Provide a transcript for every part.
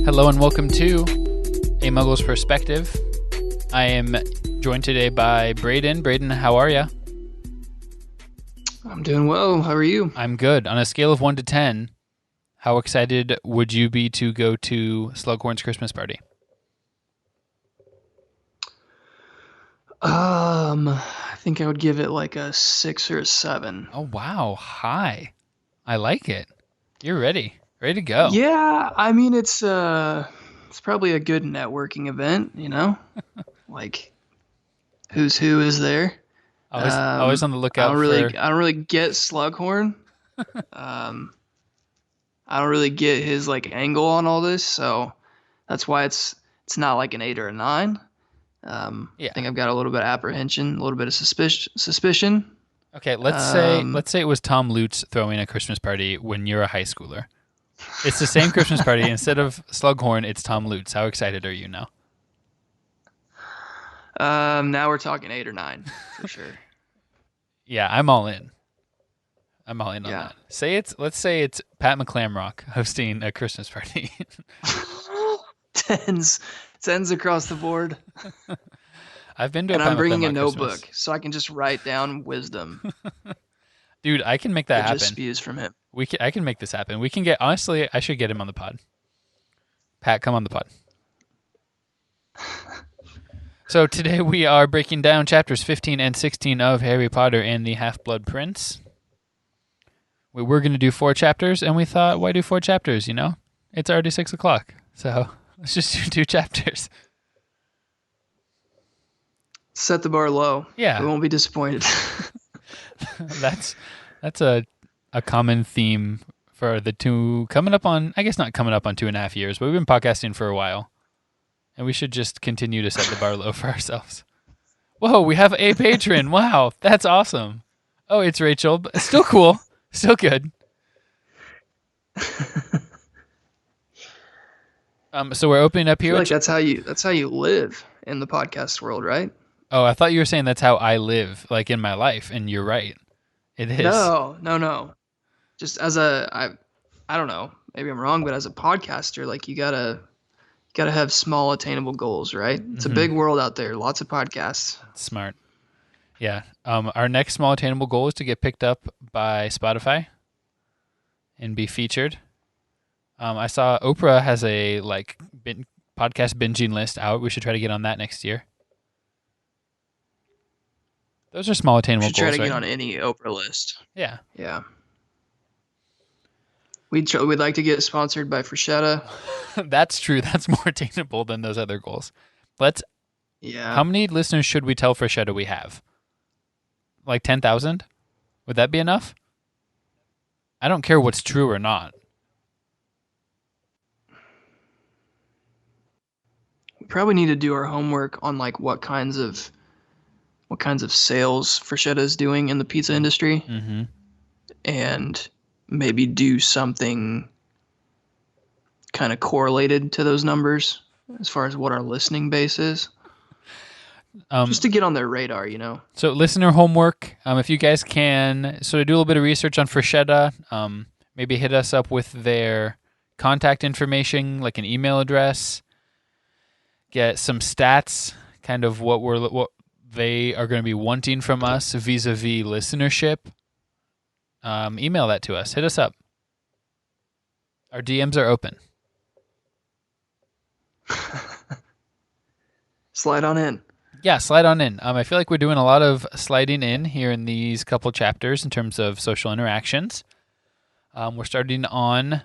Hello and welcome to A Muggle's Perspective. I am joined today by Braden. Braden, how are you? I'm doing well. How are you? I'm good. On a scale of 1 to 10, how excited would you be to go to Slughorn's Christmas party? I think I would give it like a 6 or a 7. Oh, wow. Hi. I like it. You're ready. Ready to go. Yeah, I mean it's probably a good networking event, you know? Like who's who is there? Always on the I lookout don't for... really I don't really get Slughorn. I don't really get his like angle on all this, so that's why it's not like an 8 or a 9. I Yeah. think I've got a little bit of apprehension, a little bit of suspicion. Okay, Um, let's say it was Tom Lutz throwing a Christmas party when you're a high schooler. It's the same Christmas party. Instead of Slughorn, it's Tom Lutz. How excited are you now? Now we're talking 8 or 9 for sure. Yeah, I'm all in. I'm all in on Yeah. that. Let's say it's Pat McClamrock hosting a Christmas party. Tens, tens across the board. I've been to a And I'm Pat bringing a McClamrock Christmas. notebook so I can just write down wisdom Dude, I can make that that just happen. spews from him. I can make this happen. We can get, honestly, I should get him on the pod. Pat, come on the pod. So today we are breaking down chapters 15 and 16 of Harry Potter and the Half-Blood Prince. We were going to do 4 chapters, and we thought, why do 4 chapters, you know? It's already 6 o'clock, so let's just do 2 chapters. Set the bar low. Yeah. We won't be disappointed. That's a common theme for the two coming up on, I guess not coming up on 2.5 years, but we've been podcasting for a while. And we should just continue to set the bar low for ourselves. Whoa, we have a patron. Wow, that's awesome. Oh, it's Rachel. But still cool. Still good. So we're opening up I here. feel like that's how you live in the podcast world, right? Oh, I thought you were saying that's how I live, like in my life, and you're right. It is. No. Just I don't know. Maybe I'm wrong, but as a podcaster, like you gotta have small attainable goals, right? It's a big world out there. Lots of podcasts. Smart. Yeah. Our next small attainable goal is to get picked up by Spotify and be featured. I saw Oprah has a podcast binging list out. We should try to get on that next year. Those are small We attainable should try goals, to right? get on any Oprah list. Yeah. Yeah. We'd like to get sponsored by Freshetta. That's true. That's more attainable than those other goals. Yeah. How many listeners should we tell Freshetta we have? Like 10,000? Would that be enough? I don't care what's true or not. We probably need to do our homework on like what kinds of sales Freshetta is doing in the pizza industry, Mm-hmm. and maybe do something kind of correlated to those numbers as far as what our listening base is. Just to get on their radar, you know. So listener homework, if you guys can sort of do a little bit of research on Freshetta, maybe hit us up with their contact information, like an email address, get some stats, kind of what they are going to be wanting from us vis-a-vis listenership. Email that to us. Hit us up. Our DMs are open. Slide on in. Yeah, slide on in. I feel like we're doing a lot of sliding in here in these couple chapters in terms of social interactions. We're starting on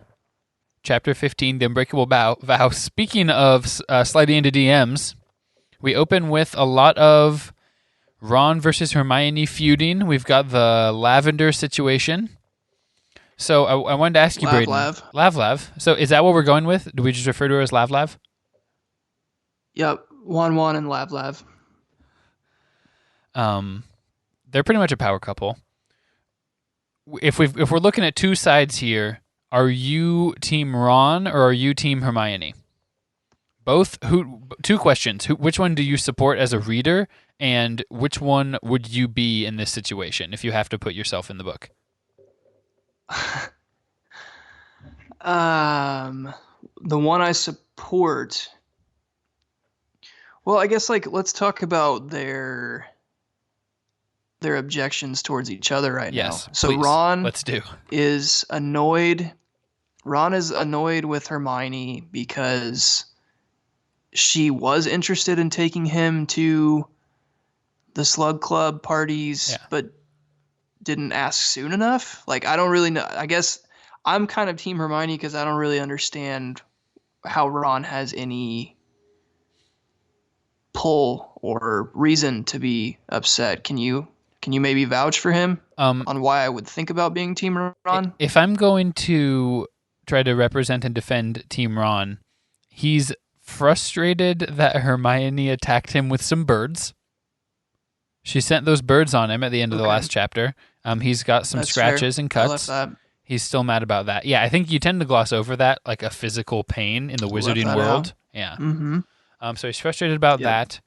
chapter 15, The Unbreakable Vow. Speaking of sliding into DMs, we open with a lot of Ron versus Hermione feuding. We've got the lavender situation. So I wanted to ask you, Braden. Lav. So is that what we're going with? Do we just refer to her as Lav? Yep. Juan and Lav. They're pretty much a power couple. If we're looking at two sides here, are you team Ron or are you team Hermione? Both. Two questions. Which one do you support as a reader, and which one would you be in this situation if you have to put yourself in the book? The one I support. Well, I guess like let's talk about their objections towards each other right now. Yes, So please. Let's do. is annoyed. Ron is annoyed with Hermione because she was interested in taking him to the Slug Club parties, but didn't ask soon enough. Like, I don't really know. I guess I'm kind of Team Hermione because I don't really understand how Ron has any pull or reason to be upset. Can you maybe vouch for him on why I would think about being Team Ron? If I'm going to try to represent and defend Team Ron, he's frustrated that Hermione attacked him with some birds. She sent those birds on him at the end of the last chapter. He's got some scratches and cuts. He's still mad about that. Yeah, I think you tend to gloss over that, like a physical pain in the wizarding world. Out. Yeah. Mm-hmm. So he's frustrated about that,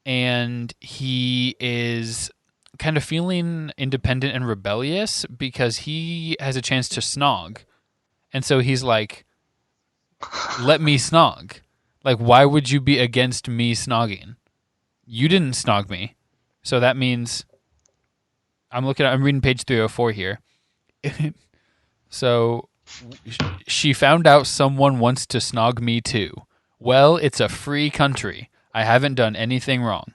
and he is kind of feeling independent and rebellious because he has a chance to snog. And so he's like, let me snog. Like, why would you be against me snogging? You didn't snog me. So that means I'm reading page 304 here. So she found out someone wants to snog me too. Well, it's a free country. I haven't done anything wrong.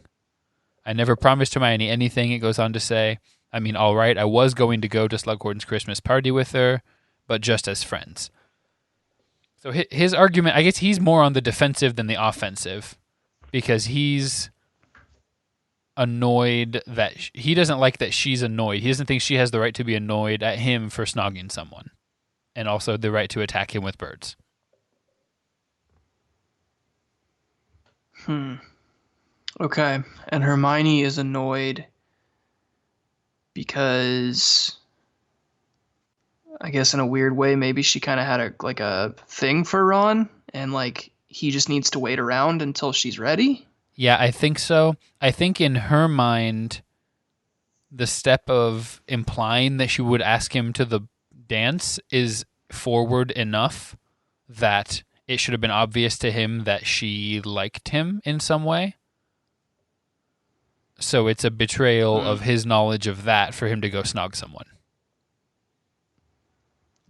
I never promised Hermione anything, it goes on to say. I mean, all right, I was going to go to Slughorn's Christmas party with her, but just as friends. So his argument, I guess he's more on the defensive than the offensive, because he's annoyed that he doesn't like that she's annoyed. He doesn't think she has the right to be annoyed at him for snogging someone, and also the right to attack him with birds. Okay, and Hermione is annoyed because, I guess in a weird way, maybe she kind of had a thing for Ron, and like he just needs to wait around until she's ready. Yeah, I think so. I think in her mind, the step of implying that she would ask him to the dance is forward enough that it should have been obvious to him that she liked him in some way. So it's a betrayal of his knowledge of that for him to go snog someone.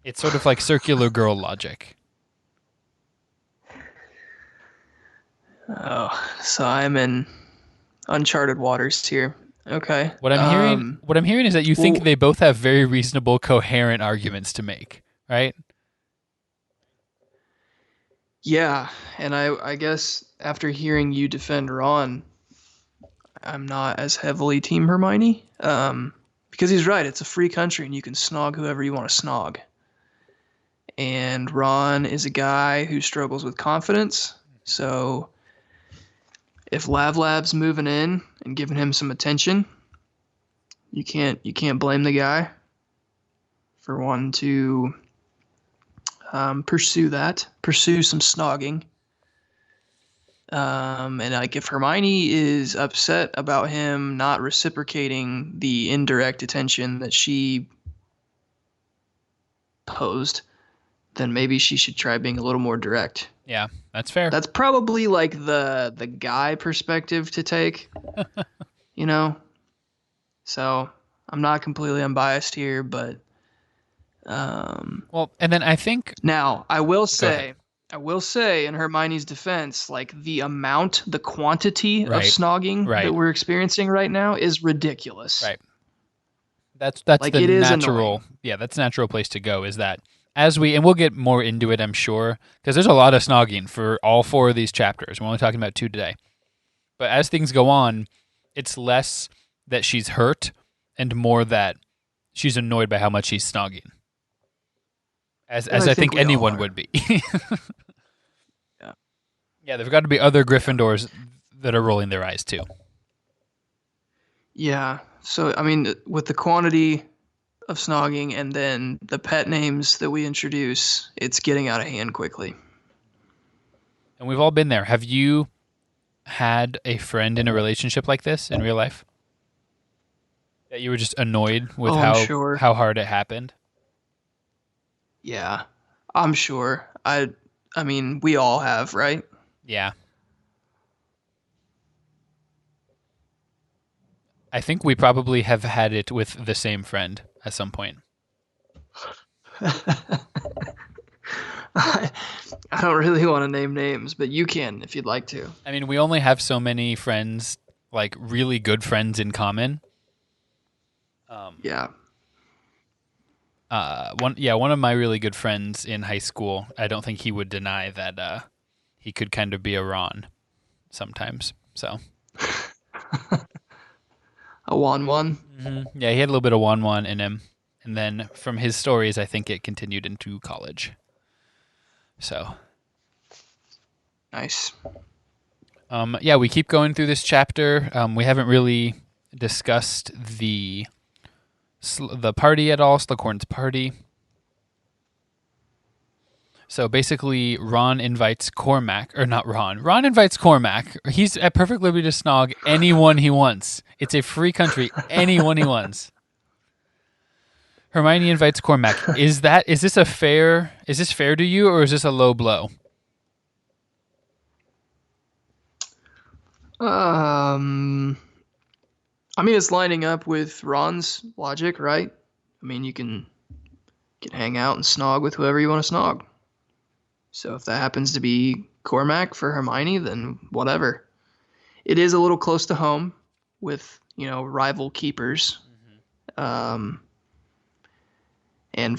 It's sort of like circular girl logic. Oh, so I'm in uncharted waters here. Okay. What I'm hearing is that you think they both have very reasonable, coherent arguments to make, right? Yeah, and I guess after hearing you defend Ron, I'm not as heavily Team Hermione. Because he's right, it's a free country and you can snog whoever you want to snog. And Ron is a guy who struggles with confidence, so if Lavlab's moving in and giving him some attention, you can't blame the guy for wanting to pursue some snogging. And like if Hermione is upset about him not reciprocating the indirect attention that she posed, then maybe she should try being a little more direct. Yeah, that's fair. That's probably like the guy perspective to take, you know? So I'm not completely unbiased here, but well, and then I think now I will say in Hermione's defense, like the quantity of snogging that we're experiencing right now is ridiculous. Right. That's like the natural. Yeah, that's a natural place to go, is that and we'll get more into it, I'm sure, because there's a lot of snogging for all 4 of these chapters. We're only talking about 2 today. But as things go on, it's less that she's hurt and more that she's annoyed by how much he's snogging. As I think anyone would be. Yeah, there've got to be other Gryffindors that are rolling their eyes too. Yeah. So, I mean, with the quantity of snogging and then the pet names that we introduce, it's getting out of hand quickly. And we've all been there. Have you had a friend in a relationship like this in real life? That you were just annoyed with how hard it happened? Yeah, I'm sure. I mean, we all have, right? Yeah. I think we probably have had it with the same friend at some point. I don't really want to name names, but you can if you'd like to. I mean, we only have so many friends, like really good friends in common. Yeah. One of my really good friends in high school, I don't think he would deny that he could kind of be a Ron sometimes. So, A 1-1. yeah, he had a little bit of Wan in him. And then from his stories, I think it continued into college. So, Nice. yeah, we keep going through this chapter. We haven't really discussed the party at all, Slughorn's party. So basically, Ron invites Cormac, or not Ron. Ron invites Cormac. He's at perfect liberty to snog anyone he wants. It's a free country. Anyone he wants. Hermione invites Cormac. Is this fair to you, or is this a low blow? I mean, it's lining up with Ron's logic, right? I mean, you can hang out and snog with whoever you want to snog. So if that happens to be Cormac for Hermione, then whatever. It is a little close to home with, rival keepers. And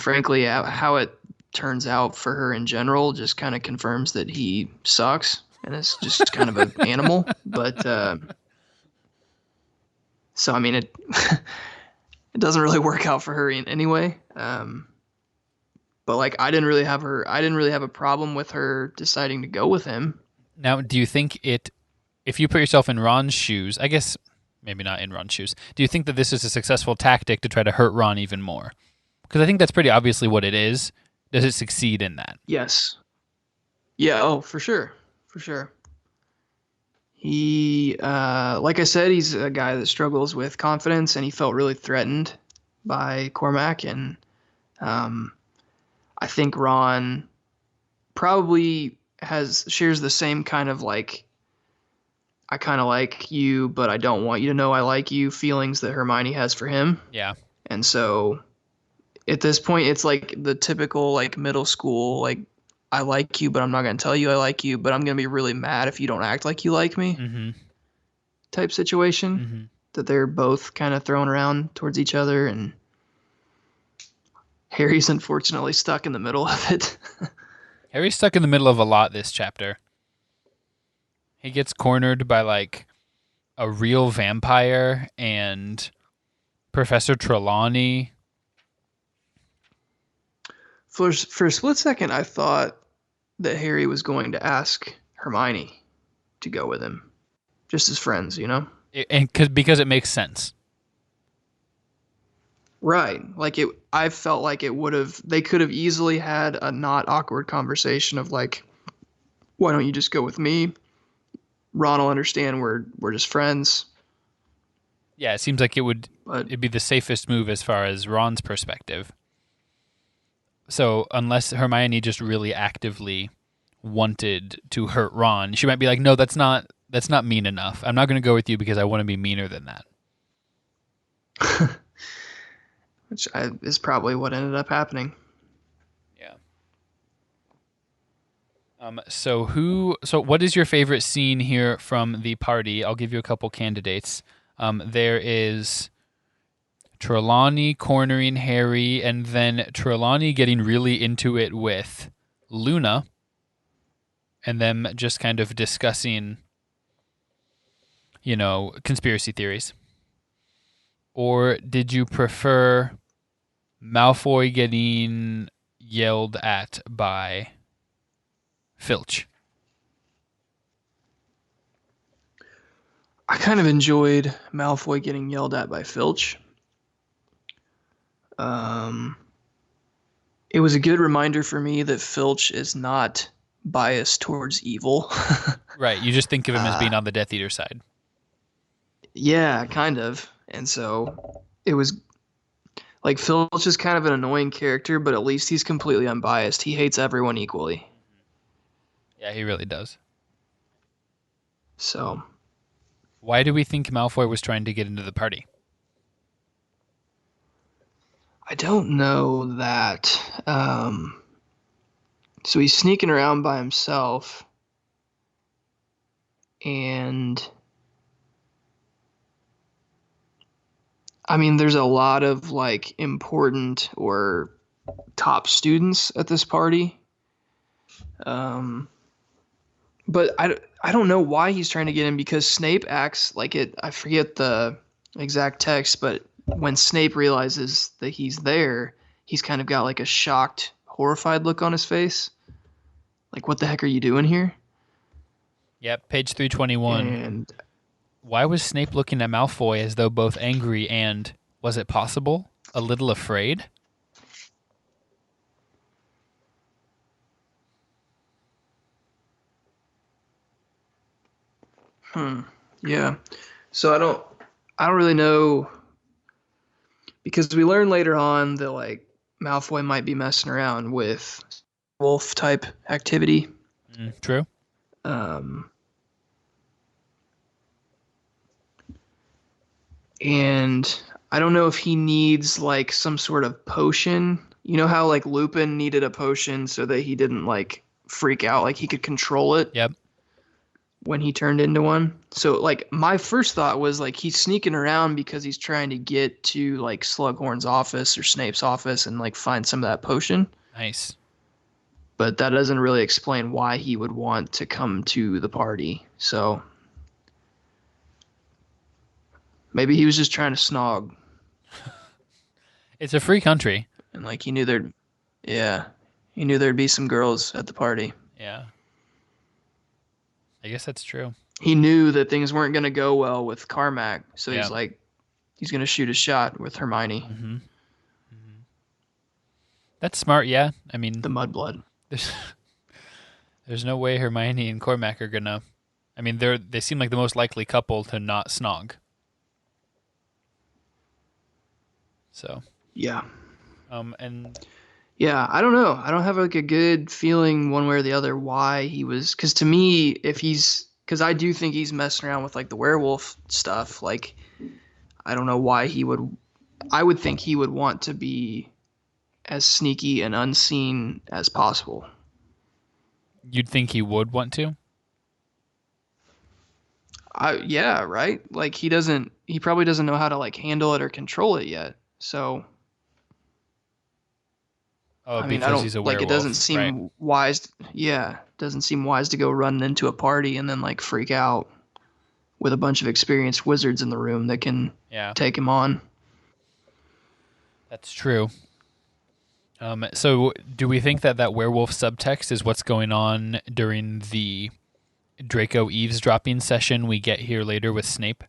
frankly, how it turns out for her in general just kind of confirms that he sucks and is just kind of an animal. But so I mean, it doesn't really work out for her in anyway. But like, I didn't really have a problem with her deciding to go with him. Now, do you think if you put yourself in Ron's shoes, I guess maybe not in Ron's shoes, do you think that this is a successful tactic to try to hurt Ron even more? Because I think that's pretty obviously what it is. Does it succeed in that? Yes. Yeah. Oh, for sure. For sure. He, like I said, he's a guy that struggles with confidence, and he felt really threatened by Cormac. And I think Ron probably shares the same kind of like, I kind of like you, but I don't want you to know I like you feelings that Hermione has for him. Yeah. And so at this point, it's like the typical like middle school, like, I like you, but I'm not going to tell you I like you, but I'm going to be really mad if you don't act like you like me type situation that they're both kind of throwing around towards each other. And Harry's unfortunately stuck in the middle of it. Harry's stuck in the middle of a lot this chapter. He gets cornered by like a real vampire and Professor Trelawney. For a split second, I thought that Harry was going to ask Hermione to go with him, just as friends, Because it makes sense. Right. Like I felt like they could have easily had a not awkward conversation of like, why don't you just go with me? Ron will understand we're just friends. Yeah, it seems like it'd be the safest move as far as Ron's perspective. So unless Hermione just really actively wanted to hurt Ron, she might be like, no, that's not mean enough. I'm not going to go with you because I want to be meaner than that. Which is probably what ended up happening. Yeah. So what is your favorite scene here from the party? I'll give you a couple candidates. There is Trelawney cornering Harry, and then Trelawney getting really into it with Luna, and them just kind of discussing, conspiracy theories. Or did you prefer Malfoy getting yelled at by Filch? I kind of enjoyed Malfoy getting yelled at by Filch. It was a good reminder for me that Filch is not biased towards evil. Right, you just think of him as being on the Death Eater side. Yeah, kind of. And so it was like Filch is kind of an annoying character, but at least he's completely unbiased. He hates everyone equally. Yeah, he really does. So Why do we think Malfoy was trying to get into the party? I don't know that. So he's sneaking around by himself, and I mean, there's a lot of like important or top students at this party. Um, but I don't know why he's trying to get in because Snape acts like it. I forget the exact text, but when Snape realizes that he's there, he's kind of got like a shocked, horrified look on his face. Like, what the heck are you doing here? Yep, page 321. And Why was Snape looking at Malfoy as though both angry and, was it possible, a little afraid? Yeah. So I don't really know because we learn later on that like Malfoy might be messing around with wolf type activity. True. Um, and I don't know if he needs like some sort of potion. You know how like Lupin needed a potion so that he didn't like freak out, like he could control it Yep. when he turned into one. So like my first thought was like he's sneaking around because he's trying to get to like Slughorn's office or Snape's office and like find some of that potion. Nice. But that doesn't really explain why he would want to come to the party. So maybe he was just trying to snog It's a free country. and like he knew he knew there'd be some girls at the party. Yeah. I guess that's true. He knew that things weren't going to go well with Carmack, so Yeah. he's like he's going to shoot a shot with Hermione, Mm-hmm. That's smart, yeah. I mean, the mudblood. there's no way Hermione and Cormac are gonna. I mean, they seem like the most likely couple to not snog. So, Yeah. and Yeah, I don't know. I don't have like a good feeling one way or the other why he was. Because to me, if he's, because I do think he's messing around with like the werewolf stuff. Like, I don't know why he would. I would think he would want to be as sneaky and unseen as possible. you'd think he would want to. Yeah, right. Like he doesn't. He probably doesn't know how to like handle it or control it yet. So Oh, I mean, I because don't he's a like it. werewolf, Doesn't seem right? wise. Yeah, doesn't seem wise to go running into a party and then like freak out with a bunch of experienced wizards in the room that can Yeah, take him on. that's true. So do we think that werewolf subtext is what's going on during the Draco eavesdropping session we get here later with Snape?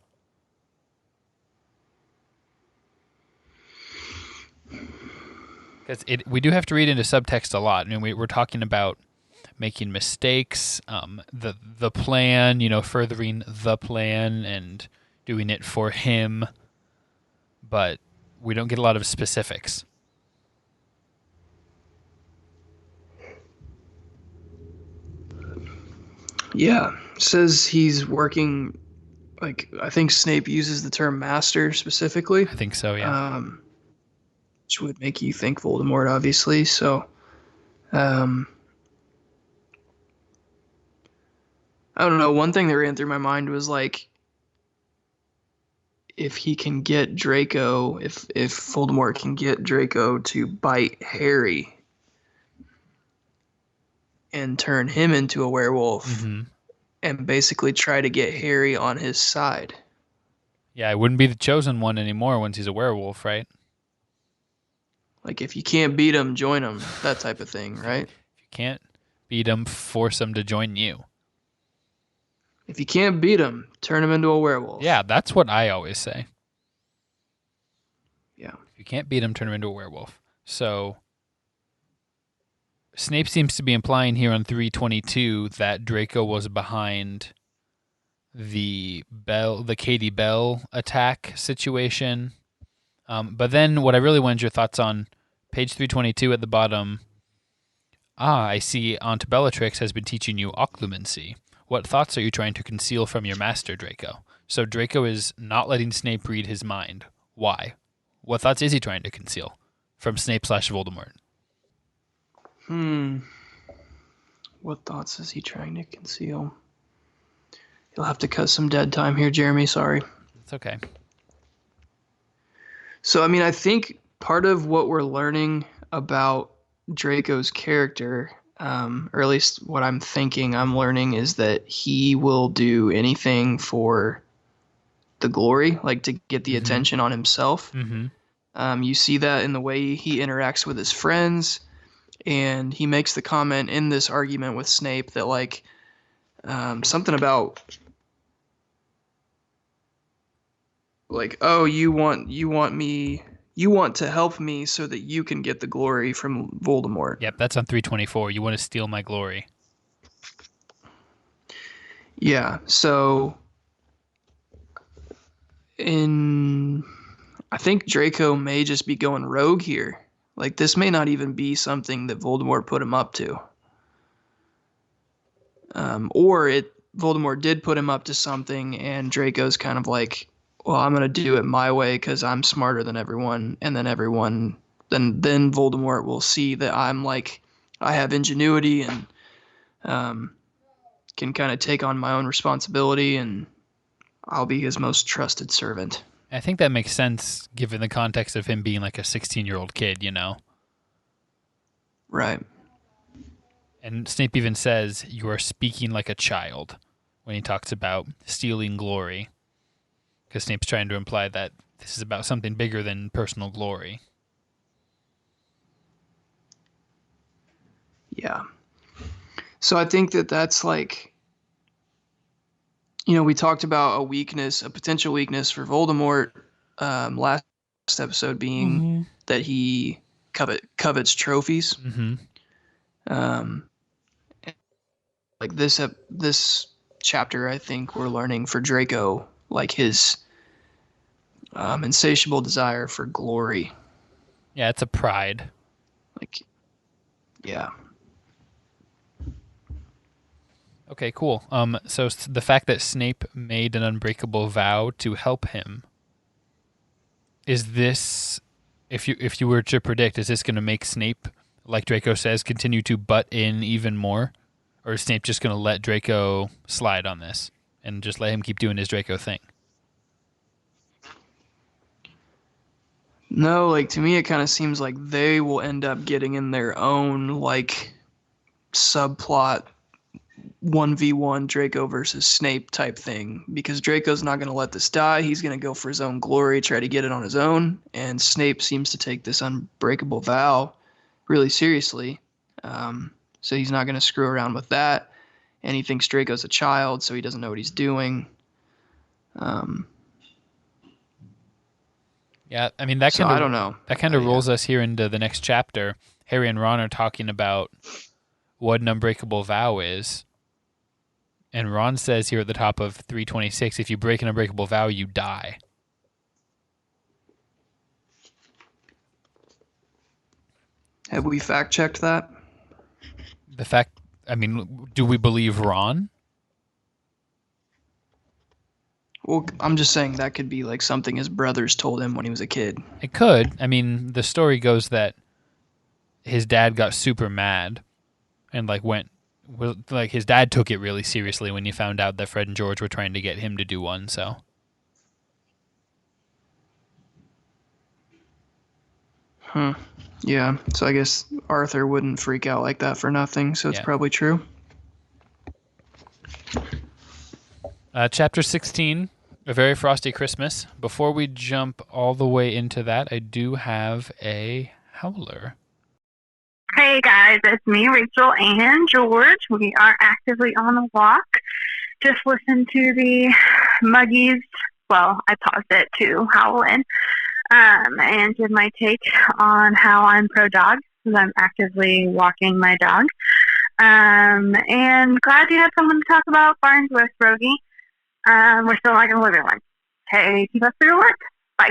Because we do have to read into subtext a lot. I mean, we're talking about making mistakes, the plan, furthering the plan and doing it for him, but we don't get a lot of specifics. Yeah, says he's working. Like I think Snape uses the term master specifically, I think so, yeah. which would make you think Voldemort, obviously. So, um, I don't know. One thing that ran through my mind was like, if he can get Draco, if Voldemort can get Draco to bite Harry and turn him into a werewolf, Mm-hmm. and basically try to get Harry on his side. Yeah, it wouldn't be the chosen one anymore once he's a werewolf, right? Like if you can't beat him, join him. That type of thing, right? If you can't beat him, force him to join you. If you can't beat him, turn him into a werewolf. Yeah, that's what I always say. Yeah. If you can't beat him, turn him into a werewolf. So Snape seems to be implying here on 322 that Draco was behind the Katie Bell attack situation. But then what I really wanted your thoughts on, page 322 at the bottom, Ah, I see Aunt Bellatrix has been teaching you occlumency. What thoughts are you trying to conceal from your master, Draco? So Draco is not letting Snape read his mind. Why? What thoughts is he trying to conceal from Snape/Voldemort? What thoughts is he trying to conceal? You'll have to cut some dead time here, Jeremy. Sorry. It's okay. So, I mean, I think part of what we're learning about Draco's character, or at least what I'm thinking I'm learning, is that he will do anything for the glory, like to get the attention on himself. You see that in the way he interacts with his friends, and he makes the comment in this argument with Snape that, like, something about, like, oh, you want to help me so that you can get the glory from Voldemort. Yep, that's on 324. You want to steal my glory. Yeah, so I think Draco may just be going rogue here. Like, this may not even be something that Voldemort put him up to. Voldemort did put him up to something, and Draco's kind of like, well, I'm going to do it my way because I'm smarter than everyone. And then then Voldemort will see that I'm like, I have ingenuity and can kind of take on my own responsibility, and I'll be his most trusted servant. I think that makes sense given the context of him being like a 16-year-old kid, you know? Right. And Snape even says, you are speaking like a child when he talks about stealing glory. Because Snape's trying to imply that this is about something bigger than personal glory. Yeah. So I think that's like, we talked about a potential weakness for Voldemort last episode being that he covets trophies. Like this chapter, I think we're learning for Draco, like his insatiable desire for glory. Yeah, it's a pride. Like, yeah. Okay, cool. So the fact that Snape made an unbreakable vow to help him, is this, if you were to predict, is this going to make Snape, like Draco says, continue to butt in even more? Or is Snape just going to let Draco slide on this and just let him keep doing his Draco thing? No, like, to me it kind of seems like they will end up getting in their own, like, subplot 1v1 Draco versus Snape type thing, because Draco's not going to let this die. He's going to go for his own glory, try to get it on his own, and Snape seems to take this unbreakable vow really seriously. So he's not going to screw around with that. And he thinks Draco's a child, so he doesn't know what he's doing. Yeah, I mean, that I don't know. That kind of rolls us here into the next chapter. Harry and Ron are talking about what an unbreakable vow is. And Ron says here at the top of 326, if you break an unbreakable vow, you die. Have we fact-checked that? Do we believe Ron? Well, I'm just saying that could be like something his brothers told him when he was a kid. It could. I mean, the story goes that his dad got super mad and his dad took it really seriously when he found out that Fred and George were trying to get him to do one, so. Yeah, so I guess Arthur wouldn't freak out like that for nothing, so it's probably true. Chapter 16, A Very Frosty Christmas. Before we jump all the way into that, I do have a howler. Hey guys, it's me, Rachel, and George. We are actively on a walk. Just listened to the Muggies. Well, I paused it to howl in and give my take on how I'm pro-dog, because I'm actively walking my dog. And glad you had someone to talk about Barnes with, Rogge. We're still not going to live in one. Okay, keep up the good work. Bye.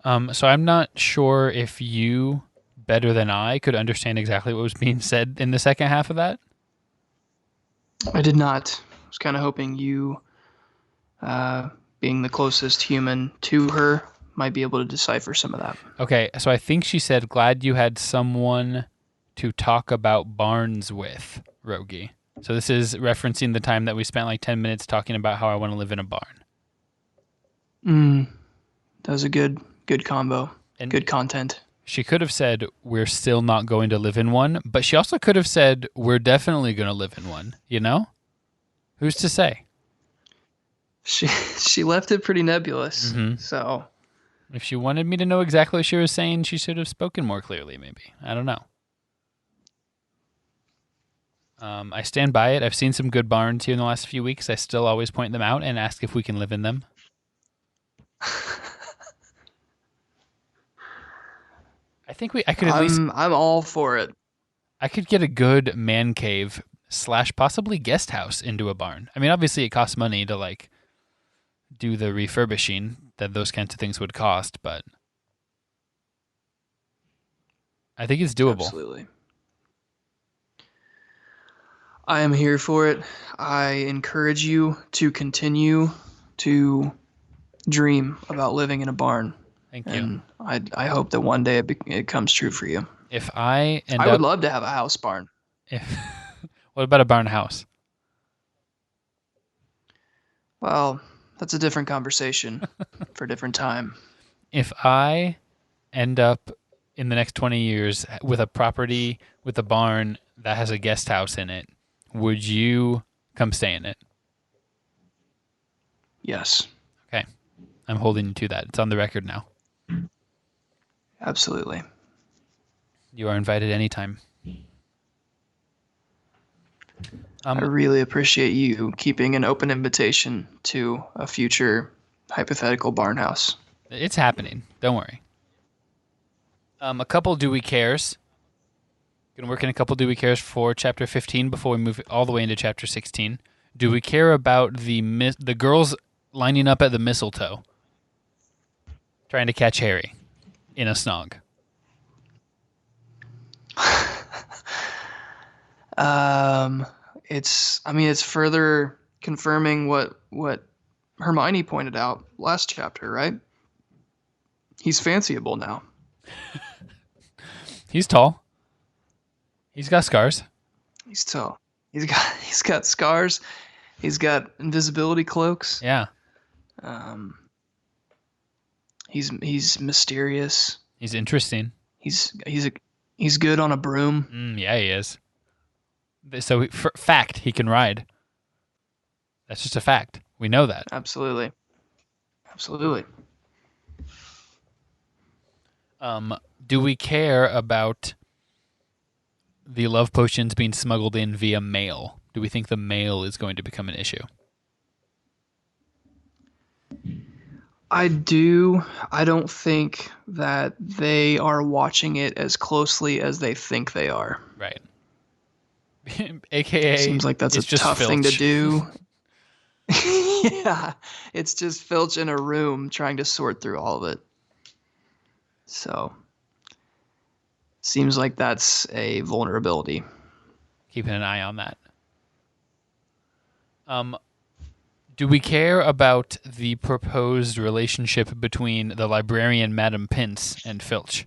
So I'm not sure if you, better than I, could understand exactly what was being said in the second half of that. I did not. I was kind of hoping you, being the closest human to her, might be able to decipher some of that. Okay, so I think she said, glad you had someone to talk about barns with, Rogge. So this is referencing the time that we spent like 10 minutes talking about how I want to live in a barn. That was a good combo. And good content. She could have said, we're still not going to live in one, but she also could have said, we're definitely going to live in one, you know? Who's to say? She left it pretty nebulous, so... If she wanted me to know exactly what she was saying, she should have spoken more clearly, maybe. I don't know. I stand by it. I've seen some good barns here in the last few weeks. I still always point them out and ask if we can live in them. I think I could at least... I'm all for it. I could get a good man cave / possibly guest house into a barn. I mean, obviously it costs money to like do the refurbishing that those kinds of things would cost, but I think it's doable. Absolutely. I am here for it. I encourage you to continue to dream about living in a barn. Thank you. And I hope that one day it comes true for you. If I would love to have a house barn. What about a barn house? Well, that's a different conversation for a different time. If I end up in the next 20 years with a property with a barn that has a guest house in it, would you come stay in it? Yes. Okay. I'm holding you to that. It's on the record now. Absolutely. You are invited anytime. I really appreciate you keeping an open invitation to a future hypothetical barn house. It's happening. Don't worry. A couple Do We Cares. Going to work in a couple Do We Cares for Chapter 15 before we move all the way into Chapter 16. Do we care about the girls lining up at the mistletoe trying to catch Harry in a snog? It's further confirming what Hermione pointed out last chapter, right? He's fanciable now. He's tall. He's got scars. He's tall. He's got scars. He's got invisibility cloaks. Yeah. He's mysterious. He's interesting. He's good on a broom. Yeah, he is. So, for fact, he can ride. That's just a fact. We know that. Absolutely. Do we care about the love potions being smuggled in via mail? Do we think the mail is going to become an issue? I do. I don't think that they are watching it as closely as they think they are. Right. AKA, seems like that's a tough thing to do. Yeah, it's just Filch in a room trying to sort through all of it. So, seems like that's a vulnerability. Keeping an eye on that. Do we care about the proposed relationship between the librarian Madam Pince and Filch?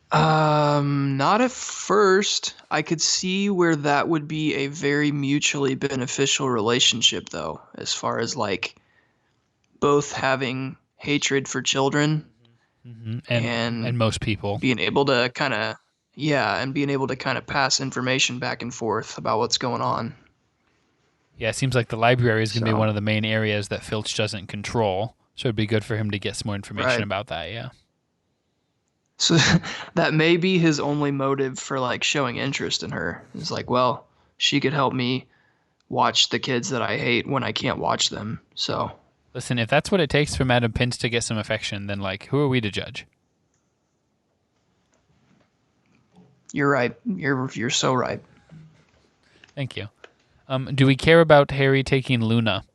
Not at first. I could see where that would be a very mutually beneficial relationship, though, as far as like both having hatred for children and most people being able to kind of pass information back and forth about what's going on. Yeah, it seems like the library is going to be one of the main areas that Filch doesn't control, so it'd be good for him to get some more information about that. Yeah. So that may be his only motive for like showing interest in her. It's like, well, she could help me watch the kids that I hate when I can't watch them. So listen, if that's what it takes for Madam Pince to get some affection, then like, who are we to judge? You're right. You're so right. Thank you. Do we care about Harry taking Luna?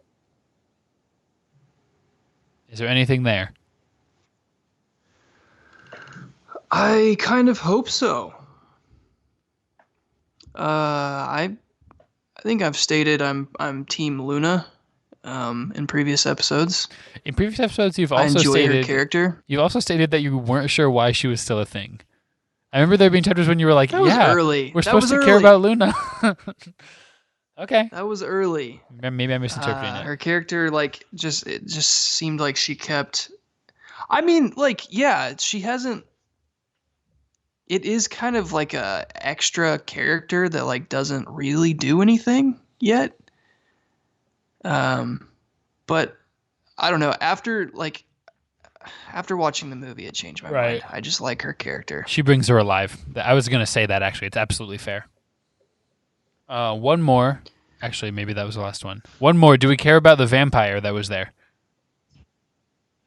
Is there anything there? I kind of hope so. I think I've stated I'm Team Luna in previous episodes. In previous episodes, I enjoy her character. You've also stated that you weren't sure why she was still a thing. I remember there being chapters when you were like, that was early. We're supposed to care about Luna. Okay. That was early. Maybe I'm misinterpreting it. Her character, like, it just seemed like she kept... I mean, like, yeah, she hasn't... It is kind of like a extra character that, like, doesn't really do anything yet. But I don't know. After watching the movie, it changed my mind. I just like her character. She brings her alive. I was going to say that, actually. It's absolutely fair. One more. Actually, maybe that was the last one. One more. Do we care about the vampire that was there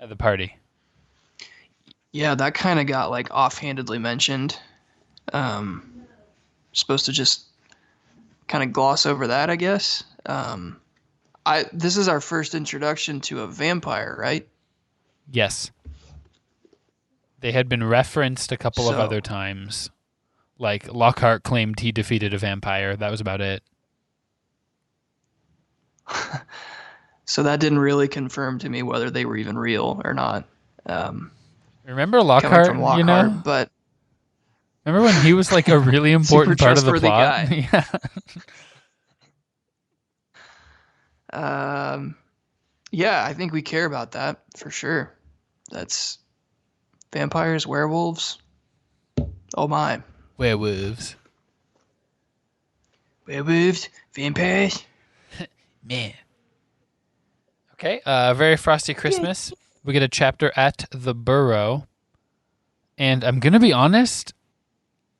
at the party? Yeah, that kind of got, like, offhandedly mentioned. Supposed to just kind of gloss over that, I guess. This is our first introduction to a vampire, right? Yes. They had been referenced a couple of other times. Like, Lockhart claimed he defeated a vampire. That was about it. So that didn't really confirm to me whether they were even real or not. Remember Lockhart, But remember when he was like a really important part of the plot? Yeah. Yeah, I think we care about that for sure. That's vampires, werewolves. Oh my. Werewolves, vampires. Man. Okay, Very Frosty Christmas. We get a chapter at the Burrow. And I'm going to be honest,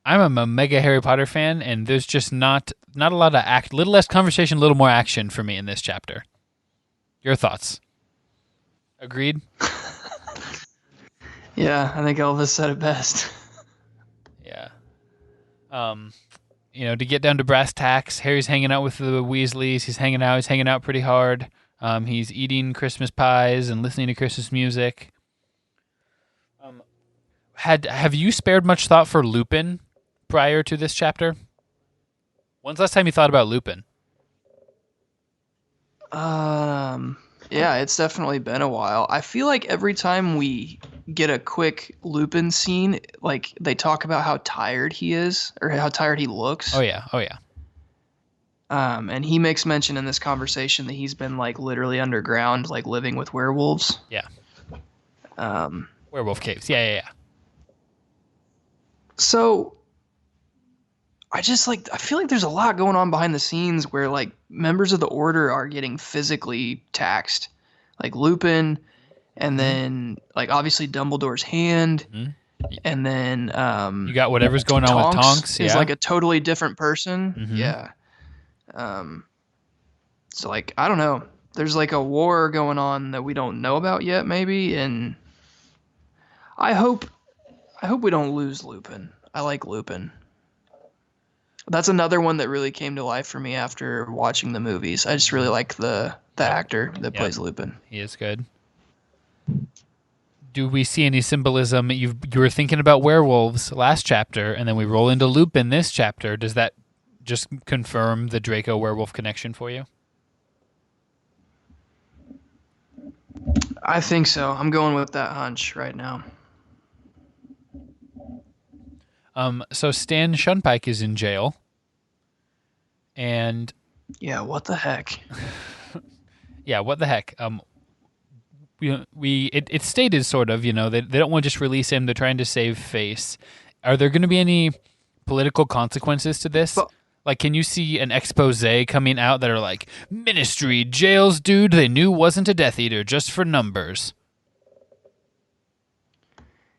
I'm a mega Harry Potter fan, and there's just not a lot of little less conversation, a little more action for me in this chapter. Your thoughts? Agreed? Yeah, I think Elvis said it best. Yeah. To get down to brass tacks, Harry's hanging out with the Weasleys. He's hanging out pretty hard. He's eating Christmas pies and listening to Christmas music. Have you spared much thought for Lupin prior to this chapter? When's the last time you thought about Lupin? Yeah, it's definitely been a while. I feel like every time we get a quick Lupin scene, like, they talk about how tired he is or how tired he looks. Oh yeah. And he makes mention in this conversation that he's been, like, literally underground, like, living with werewolves. Yeah. Werewolf caves. Yeah. So I feel like there's a lot going on behind the scenes where, like, members of the Order are getting physically taxed, like Lupin, and then, like, obviously Dumbledore's hand, and then you got whatever's going on with Tonks. Is like a totally different person. Mm-hmm. Yeah. So, like, I don't know. There's, like, a war going on that we don't know about yet, maybe, and I hope we don't lose Lupin. I like Lupin. That's another one that really came to life for me after watching the movies. I just really like the actor that plays Lupin. He is good. Do we see any symbolism? You were thinking about werewolves last chapter, and then we roll into Lupin this chapter. Does that just confirm the Draco werewolf connection for you? I think so. I'm going with that hunch right now. So Stan Shunpike is in jail, and yeah, what the heck? Yeah, what the heck? It's stated sort of, they don't want to just release him. They're trying to save face. Are there going to be any political consequences to this? Like, can you see an expose coming out that are like, Ministry jails dude they knew wasn't a Death Eater just for numbers?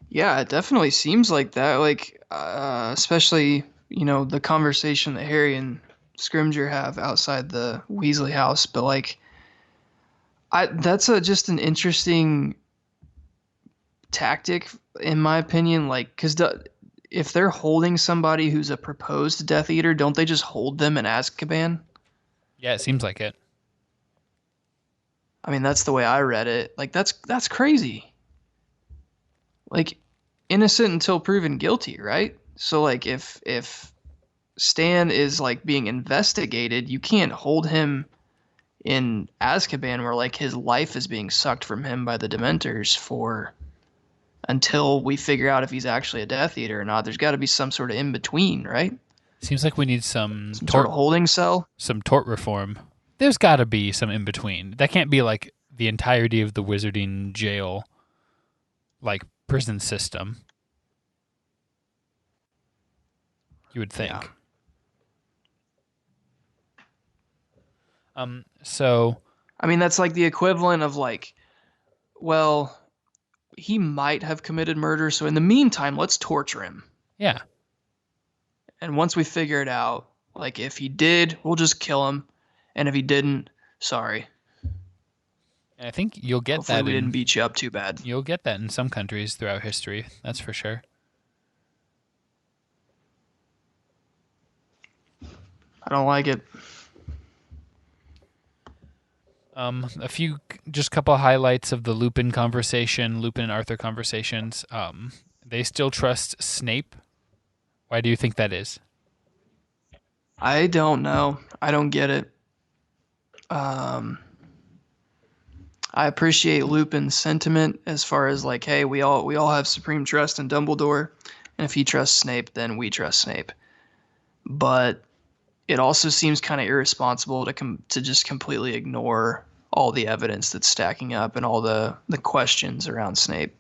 Yeah, it definitely seems like that. Like, especially, the conversation that Harry and Scrimgeour have outside the Weasley house. But, like, that's just an interesting tactic, in my opinion. Like, because if they're holding somebody who's a proposed Death Eater, don't they just hold them in Azkaban? Yeah, it seems like it. I mean, that's the way I read it. Like, that's crazy. Like, innocent until proven guilty, right? So, like, if Stan is like being investigated, you can't hold him in Azkaban where like his life is being sucked from him by the Dementors for until we figure out if he's actually a Death Eater or not. There's got to be some sort of in between, right? Seems like we need some sort of holding cell. Some tort reform. There's got to be some in between. That can't be like the entirety of the wizarding jail, like prison system. You would think. Yeah. So, I mean, that's like the equivalent of like, well, he might have committed murder, so in the meantime, let's torture him. Yeah. And once we figure it out, like if he did, we'll just kill him, and if he didn't, sorry. And I think you'll get Hopefully that. We didn't beat you up too bad. You'll get that in some countries throughout history. That's for sure. I don't like it. A few, just a couple of highlights of the Lupin conversation, Lupin and Arthur conversations. They still trust Snape. Why do you think that is? I don't know. I don't get it. I appreciate Lupin's sentiment as far as like, hey, we all have supreme trust in Dumbledore, and if he trusts Snape, then we trust Snape. But it also seems kind of irresponsible to just completely ignore all the evidence that's stacking up and all the questions around Snape.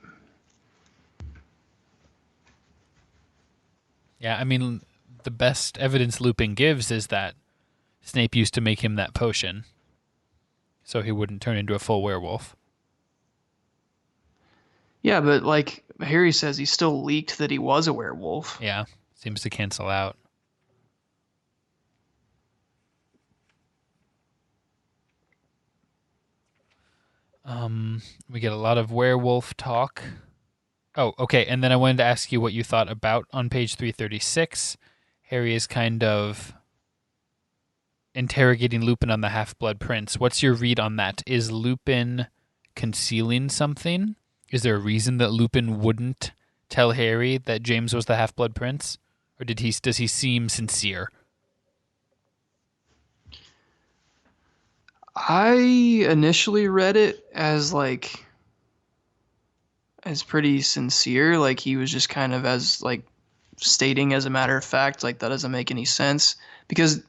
Yeah, I mean, the best evidence Lupin gives is that Snape used to make him that potion so he wouldn't turn into a full werewolf. Yeah, but like Harry says, he still leaked that he was a werewolf. Yeah, seems to cancel out. We get a lot of werewolf talk. Oh, okay. And then I wanted to ask you what you thought about on page 336. Harry is kind of interrogating Lupin on the Half-Blood Prince. What's your read on that? Is Lupin concealing something? Is there a reason that Lupin wouldn't tell Harry that James was the Half-Blood Prince? Or does he seem sincere? I initially read it as pretty sincere, like he was just kind of as like stating as a matter of fact, like that doesn't make any sense because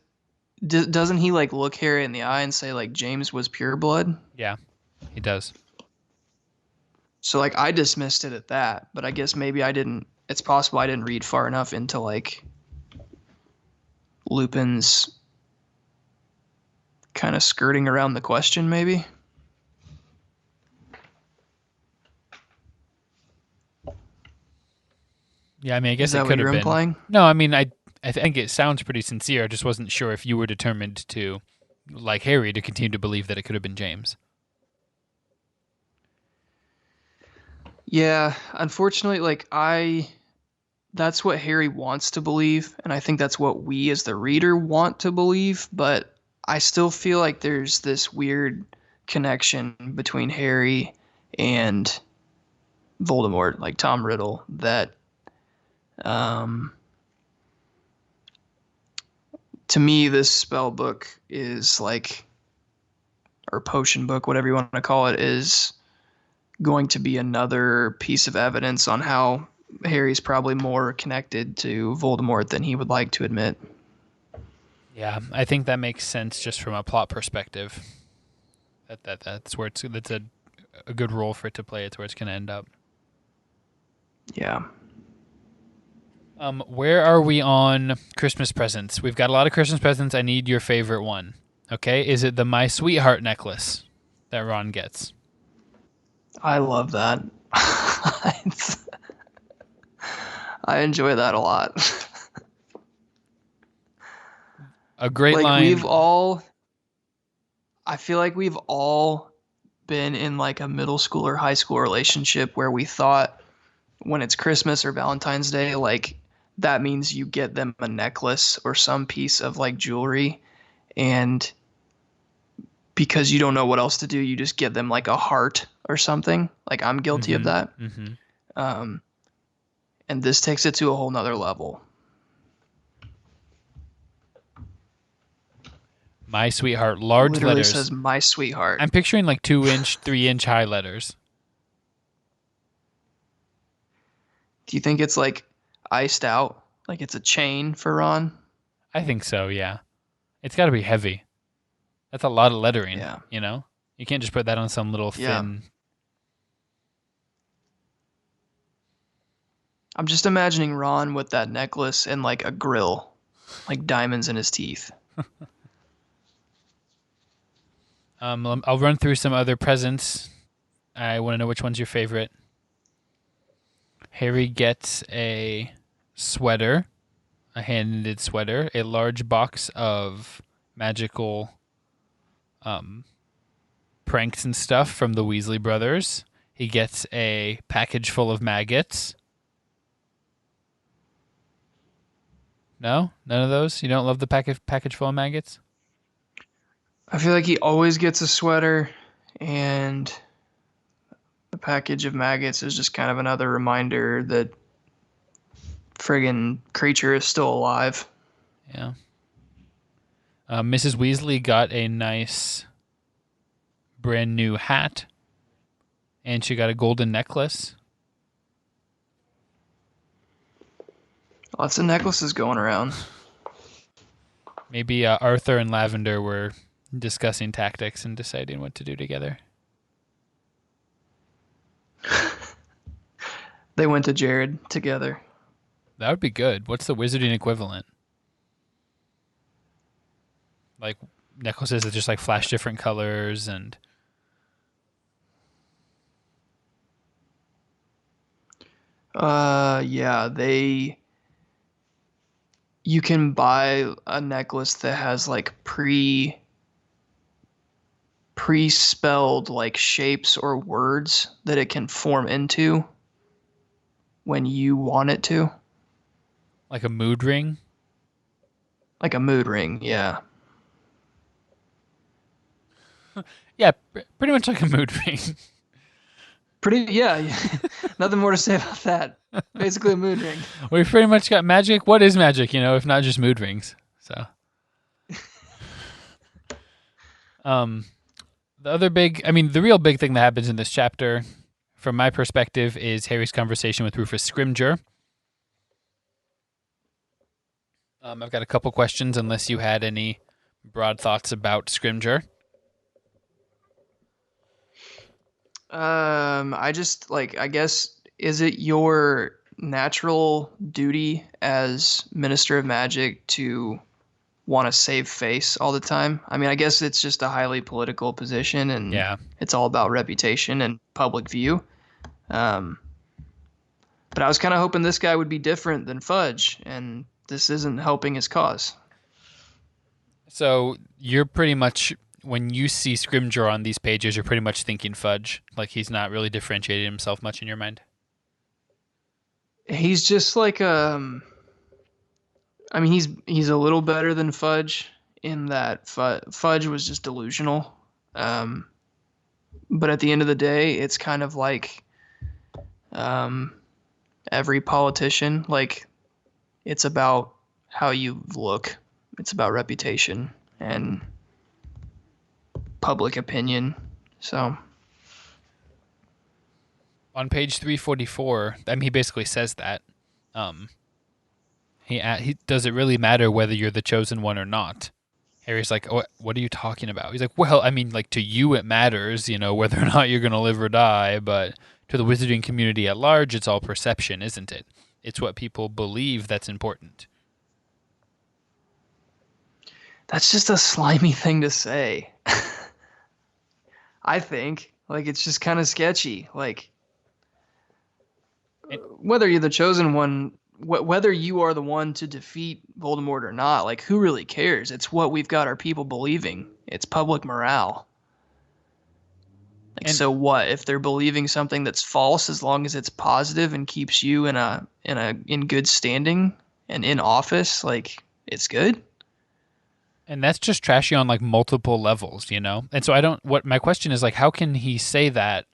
doesn't he like look Harry in the eye and say like James was pure blood? Yeah, he does. So like I dismissed it at that, but I guess maybe it's possible I didn't read far enough into like Lupin's kind of skirting around the question, maybe. Yeah, I mean, I guess it could have been. Implying? No, I mean, I think it sounds pretty sincere. I just wasn't sure if you were determined to, like Harry, to continue to believe that it could have been James. Yeah, unfortunately, that's what Harry wants to believe, and I think that's what we as the reader want to believe, but I still feel like there's this weird connection between Harry and Voldemort, like Tom Riddle, that to me this spell book is like, or potion book, whatever you want to call it, is going to be another piece of evidence on how Harry's probably more connected to Voldemort than he would like to admit. Yeah, I think that makes sense just from a plot perspective. That's where that's a good role for it to play. It's where it's going to end up. Yeah. Where are we on Christmas presents? We've got a lot of Christmas presents. I need your favorite one. Okay, is it the My Sweetheart necklace that Ron gets? I love that. I enjoy that a lot. A great line. I feel like we've all been in like a middle school or high school relationship where we thought when it's Christmas or Valentine's Day, like that means you get them a necklace or some piece of like jewelry, and because you don't know what else to do, you just give them like a heart or something. Like I'm guilty of that. And this takes it to a whole nother level. My sweetheart, large literally letters. Says my sweetheart. I'm picturing like 2-inch, 3-inch high letters. Do you think it's like iced out? Like it's a chain for Ron? I think so, yeah. It's got to be heavy. That's a lot of lettering, Yeah. you know? You can't just put that on some little thin... I'm just imagining Ron with that necklace and like a grill, like diamonds in his teeth. I'll run through some other presents. I want to know which one's your favorite. Harry gets a sweater, a hand-knitted sweater, a large box of magical pranks and stuff from the Weasley brothers. He gets a package full of maggots. No? None of those? You don't love the package full of maggots? I feel like he always gets a sweater, and the package of maggots is just kind of another reminder that friggin' creature is still alive. Yeah. Mrs. Weasley got a nice brand new hat, and she got a golden necklace. Lots of necklaces going around. Maybe Arthur and Lavender were discussing tactics and deciding what to do together. They went to Jared together. That would be good. What's the wizarding equivalent? Like necklaces that just like flash different colors and... Yeah, you can buy a necklace that has like pre-spelled like shapes or words that it can form into when you want it to. Like a mood ring? Like a mood ring, yeah. Yeah, pretty much like a mood ring. Yeah. Nothing more to say about that. Basically a mood ring. We've pretty much got magic. What is magic, if not just mood rings? So, the real big thing that happens in this chapter, from my perspective, is Harry's conversation with Rufus Scrimgeour. I've got a couple questions, unless you had any broad thoughts about Scrimgeour. I guess, is it your natural duty as Minister of Magic to want to save face all the time? I mean, I guess it's just a highly political position, and it's all about reputation and public view. But I was kind of hoping this guy would be different than Fudge, and this isn't helping his cause. So you're pretty much... When you see Scrimgeour on these pages, you're pretty much thinking Fudge. Like he's not really differentiated himself much in your mind. He's just like he's a little better than Fudge in that Fudge was just delusional. But at the end of the day, it's kind of like every politician. Like it's about how you look. It's about reputation and public opinion. So on page 344, he basically says that he does it really matter whether you're the chosen one or not? Harry's like, what are you talking about? He's like, well, to you it matters, whether or not you're going to live or die, but to the wizarding community at large, it's all perception, isn't it? It's what people believe that's important. That's just a slimy thing to say. I think it's just kind of sketchy. Whether you're the chosen one, whether you are the one to defeat Voldemort or not, who really cares? It's what we've got our people believing. It's public morale. So what if they're believing something that's false? As long as it's positive and keeps you in good standing and in office, it's good. And that's just trashy on like multiple levels, you know? And so my question is like, how can he say that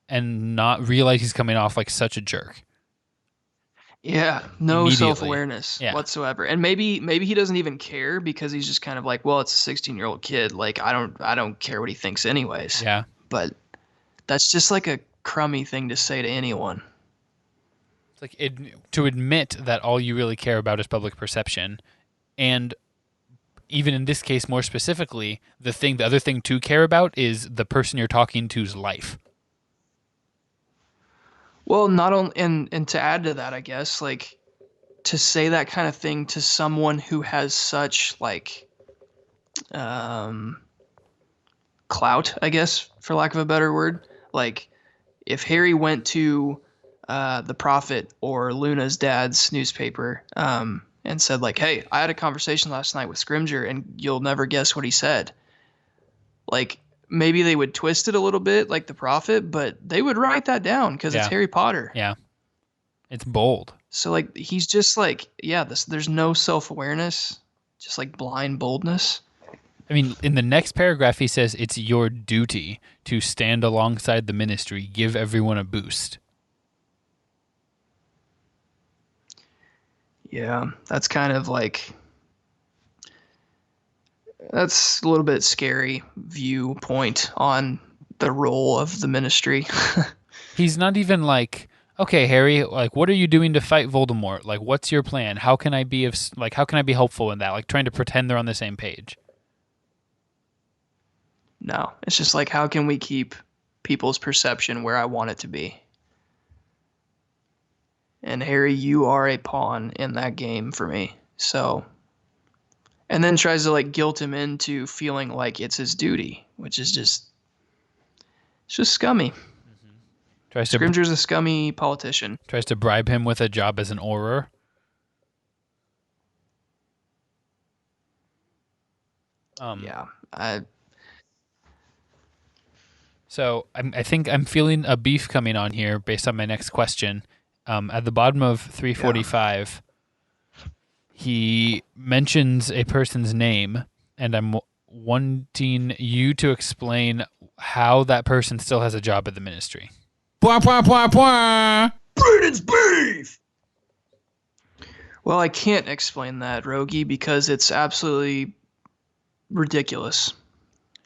and not realize he's coming off like such a jerk? Yeah, no Immediately. self-awareness Yeah. whatsoever. And maybe he doesn't even care because he's just kind of like, well, it's a 16-year-old kid. Like I don't care what he thinks anyways. Yeah. But that's just like a crummy thing to say to anyone. It's like to admit that all you really care about is public perception, and even in this case more specifically, the other thing to care about is the person you're talking to's life. Well, not only and to add to that, I guess, like to say that kind of thing to someone who has such like clout, I guess, for lack of a better word. Like if Harry went to the Prophet or Luna's dad's newspaper and said like, "Hey, I had a conversation last night with Scrimger and you'll never guess what he said." Like maybe they would twist it a little bit like the Prophet, but they would write that down because it's Harry Potter. Yeah. It's bold. So like he's just like, there's no self-awareness, just like blind boldness. I mean, in the next paragraph he says it's your duty to stand alongside the ministry, give everyone a boost. Yeah, that's kind of like that's a little bit scary viewpoint on the role of the ministry. He's not even like, okay, Harry, like, what are you doing to fight Voldemort? Like, what's your plan? How can I be helpful in that? Like, trying to pretend they're on the same page. No, it's just like, how can we keep people's perception where I want it to be? And Harry, you are a pawn in that game for me. So, and then tries to like guilt him into feeling like it's his duty, which is it's just scummy. Scrimger's a scummy politician. Tries to bribe him with a job as an Auror. So I think I'm feeling a beef coming on here based on my next question. At the bottom of 345, he mentions a person's name, and I'm wanting you to explain how that person still has a job at the ministry. Braden's beef! Well, I can't explain that, Rogge, because it's absolutely ridiculous.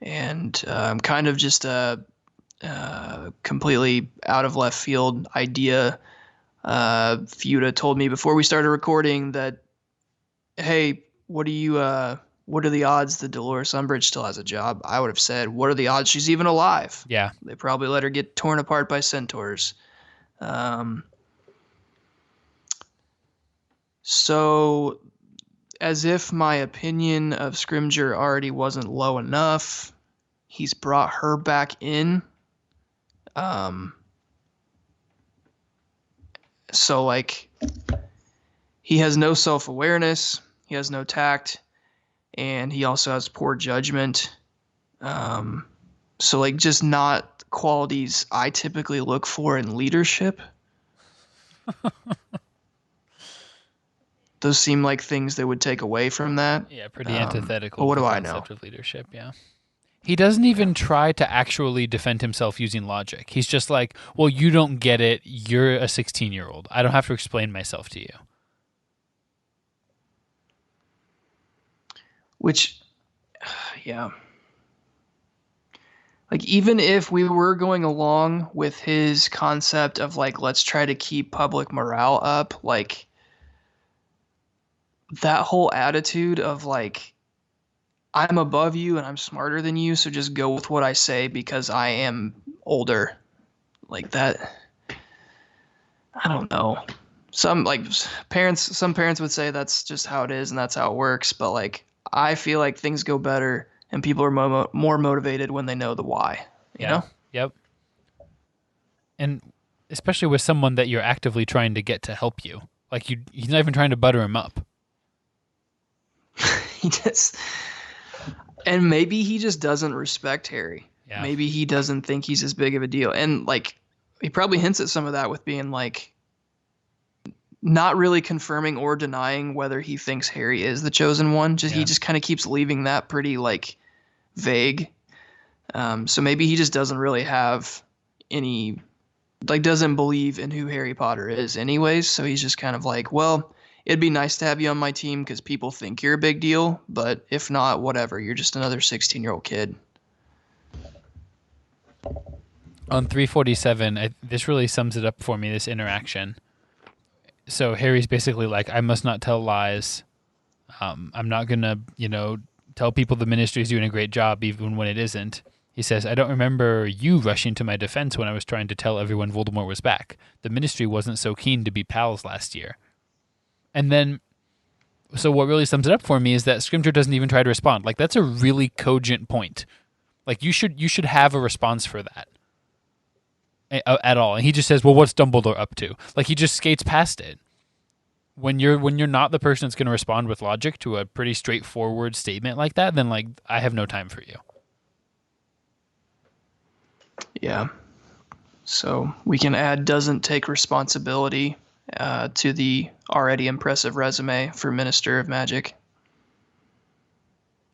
And kind of just a completely out of left field idea. Fuda told me before we started recording that, hey, what are the odds that Dolores Umbridge still has a job? I would have said, what are the odds she's even alive? Yeah. They probably let her get torn apart by centaurs. So, as if my opinion of Scrimger already wasn't low enough, he's brought her back in. So, like, he has no self-awareness, he has no tact, and he also has poor judgment. So, like, just not qualities I typically look for in leadership. Those seem like things that would take away from that. Yeah, pretty antithetical. But what do I concept know? Of leadership, yeah. He doesn't even try to actually defend himself using logic. He's just like, well, you don't get it. You're a 16-year-old. I don't have to explain myself to you. Which, yeah. Like, even if we were going along with his concept of, like, let's try to keep public morale up, like, that whole attitude of, like, I'm above you and I'm smarter than you, so just go with what I say because I am older. Like that, I don't know. Some parents would say that's just how it is and that's how it works, but like I feel like things go better and people are more motivated when they know the why, you know? Yep. And especially with someone that you're actively trying to get to help you. Like he's not even trying to butter him up. He just... And maybe he just doesn't respect Harry. Yeah. Maybe he doesn't think he's as big of a deal. And, like, he probably hints at some of that with being like, not really confirming or denying whether he thinks Harry is the chosen one. He just kind of keeps leaving that pretty like vague. So maybe he just doesn't really have any, like, doesn't believe in who Harry Potter is anyways. So he's just kind of like, well, it'd be nice to have you on my team because people think you're a big deal, but if not, whatever. You're just another 16-year-old kid. On 347, this really sums it up for me, this interaction. So Harry's basically like, I must not tell lies. I'm not going to, tell people the ministry is doing a great job even when it isn't. He says, I don't remember you rushing to my defense when I was trying to tell everyone Voldemort was back. The ministry wasn't so keen to be pals last year. And then, so what really sums it up for me is that Scrimgeour doesn't even try to respond. Like, that's a really cogent point. Like, you should have a response for that at all. And he just says, well, what's Dumbledore up to? Like, he just skates past it. When you're not the person that's going to respond with logic to a pretty straightforward statement like that, then, like, I have no time for you. Yeah. So we can add doesn't take responsibility to the already impressive resume for Minister of Magic.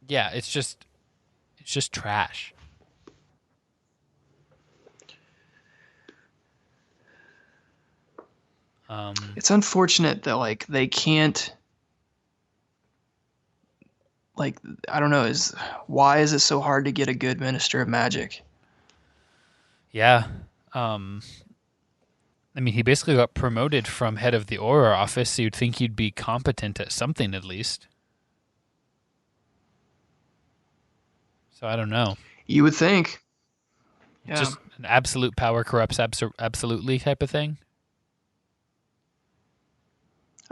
Yeah, it's just trash. It's unfortunate that, like, they can't, like, I don't know, why is it so hard to get a good Minister of Magic? Yeah. I mean, he basically got promoted from head of the Auror office, so you'd think he'd be competent at something at least. So I don't know. You would think. Yeah. Just an absolute power corrupts absolutely type of thing?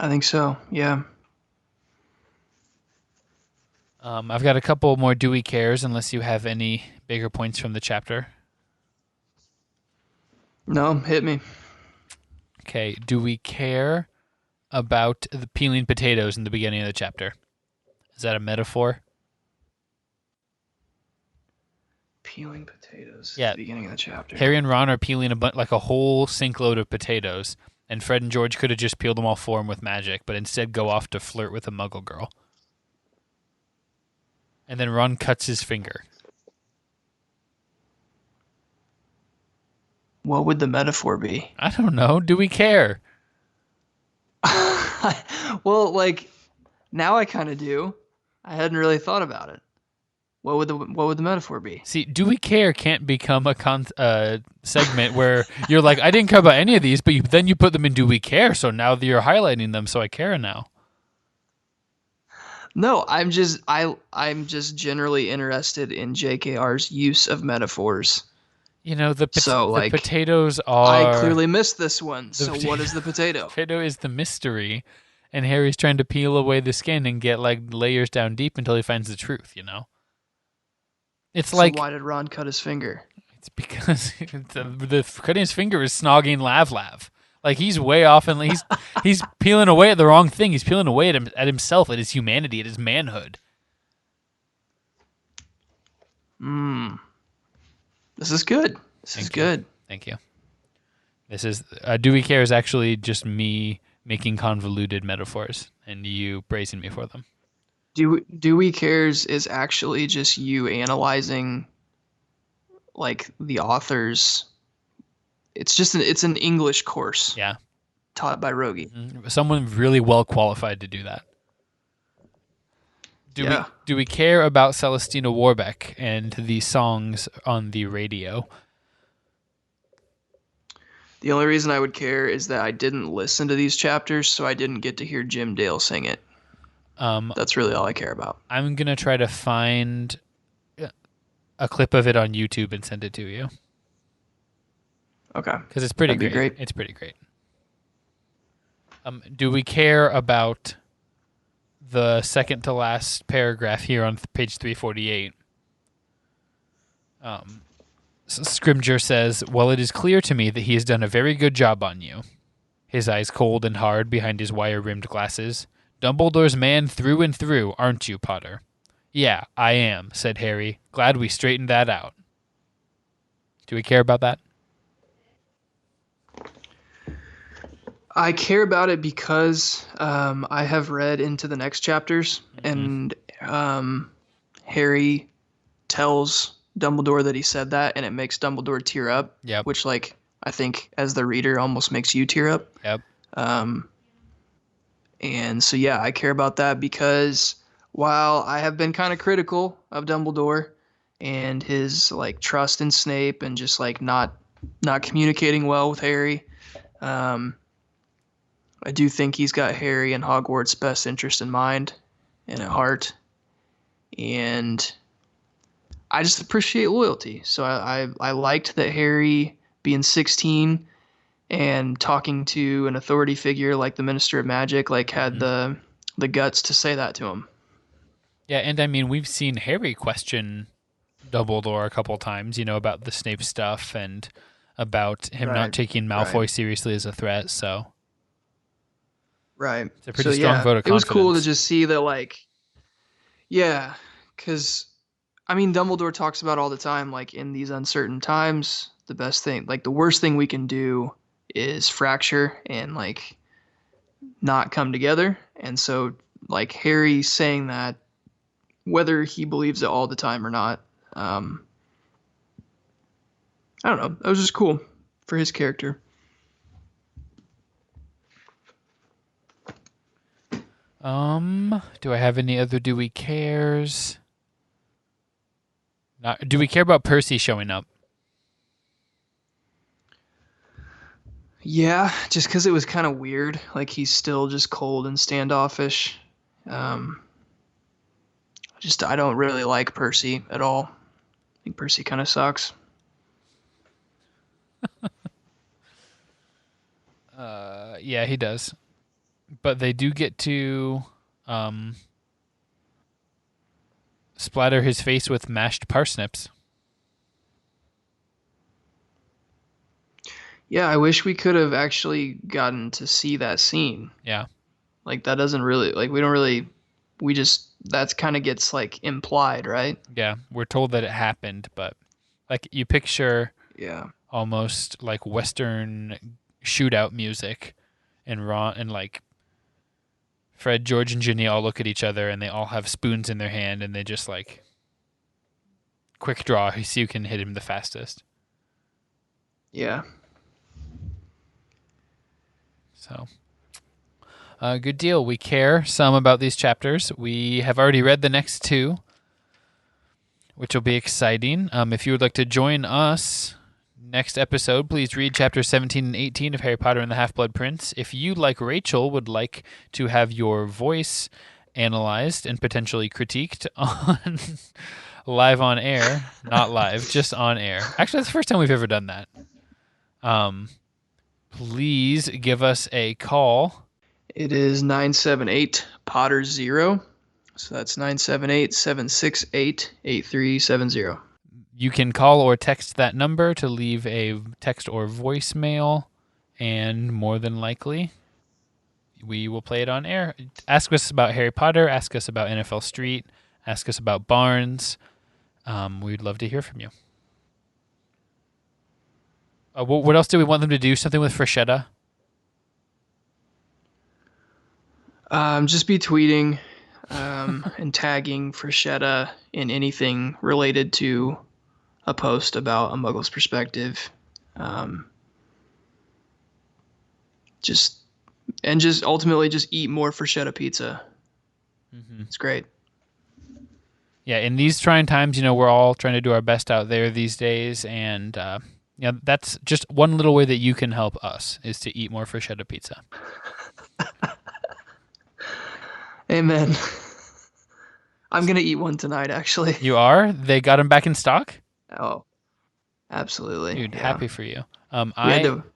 I think so, yeah. I've got a couple more do we cares, unless you have any bigger points from the chapter. No, hit me. Okay, do we care about the peeling potatoes in the beginning of the chapter? Is that a metaphor? Peeling potatoes Yeah. at the beginning of the chapter. Harry and Ron are peeling like a whole sink load of potatoes, and Fred and George could have just peeled them all for him with magic, but instead go off to flirt with a Muggle girl. And then Ron cuts his finger. What would the metaphor be? I don't know. Do we care? Well, like, now I kind of do. I hadn't really thought about it. What would the metaphor be? See, do we care can't become a segment where you're like, I didn't care about any of these, but then you put them in do we care, so now you're highlighting them, so I care now. No, I'm just generally interested in JKR's use of metaphors. The potatoes are... I clearly missed this one, so what is the potato? Potato is the mystery, and Harry's trying to peel away the skin and get, like, layers down deep until he finds the truth, It's so like... why did Ron cut his finger? It's because the cutting his finger is snogging Lav. Like, he's way off, and he's peeling away at the wrong thing. He's peeling away at himself, at his humanity, at his manhood. This is good. This is good. Thank you. This is do we care is actually just me making convoluted metaphors and you praising me for them. Do we cares is actually just you analyzing, like, the authors. It's an English course. Yeah. Taught by Rogge. Someone really well qualified to do that. Do we care about Celestina Warbeck and the songs on the radio? The only reason I would care is that I didn't listen to these chapters, so I didn't get to hear Jim Dale sing it. That's really all I care about. I'm going to try to find a clip of it on YouTube and send it to you. Okay. Because it's pretty great. It's pretty great. Do we care about the second to last paragraph here on page 348? Scrimgeour says, well, it is clear to me that he has done a very good job on you. His eyes cold and hard behind his wire-rimmed glasses. Dumbledore's man through and through, aren't you, Potter? Yeah, I am, said Harry. Glad we straightened that out. Do we care about that? I care about it because I have read into the next chapters, and Harry tells Dumbledore that he said that, and it makes Dumbledore tear up. Yep. Which, like, I think as the reader almost makes you tear up. Yep. And so, yeah, I care about that because while I have been kind of critical of Dumbledore and his like trust in Snape and just like not communicating well with Harry, I do think he's got Harry and Hogwarts' best interest in mind and at heart. And I just appreciate loyalty. So I liked that Harry, being 16 and talking to an authority figure like the Minister of Magic, like had the guts to say that to him. Yeah, and I mean, we've seen Harry question Dumbledore a couple times, about the Snape stuff and about him not taking Malfoy seriously as a threat, so... Right. It's a pretty strong vote of confidence. It was cool to just see that, like... Yeah, because, I mean, Dumbledore talks about all the time, like, in these uncertain times, the best thing, like, the worst thing we can do is fracture and, like, not come together. And so, like, Harry saying that, whether he believes it all the time or not, I don't know. That was just cool for his character. Do I have any other do we cares? Do we care about Percy showing up? Yeah, just because it was kind of weird. Like, he's still just cold and standoffish. I don't really like Percy at all. I think Percy kind of sucks. Yeah, he does. But they do get to splatter his face with mashed parsnips. Yeah, I wish we could have actually gotten to see that scene. Yeah. Like, that doesn't really, like, we don't really, we just, that's kind of gets, like, implied, right? Yeah, we're told that it happened, but, like, you picture almost, like, Western shootout music, and Ron, and, like, Fred, George, and Ginny all look at each other, and they all have spoons in their hand, and they just, like, quick draw, see who can hit him the fastest. Yeah. So, good deal. We care some about these chapters. We have already read the next two, which will be exciting. If you would like to join us next episode, please read chapters 17 and 18 of Harry Potter and the Half-Blood Prince. If you, like Rachel, would like to have your voice analyzed and potentially critiqued on live on air, not live, just on air. Actually, that's the first time we've ever done that. Please give us a call. It is 978-POTTER-0. So that's 978-768-8370. You can call or text that number to leave a text or voicemail, and more than likely, we will play it on air. Ask us about Harry Potter. Ask us about NFL Street. Ask us about Barnes. We'd love to hear from you. What else do we want them to do? Something with Freshetta? Just be tweeting and tagging Freshetta in anything related to a post about a Muggle's perspective. Just ultimately just eat more Freshetta pizza. Mm-hmm. It's great. Yeah, in these trying times, we're all trying to do our best out there these days, and that's just one little way that you can help us is to eat more Freshetta pizza. Amen. I'm going to eat one tonight, actually. You are? They got them back in stock? Oh, absolutely. Dude, yeah. Happy for you.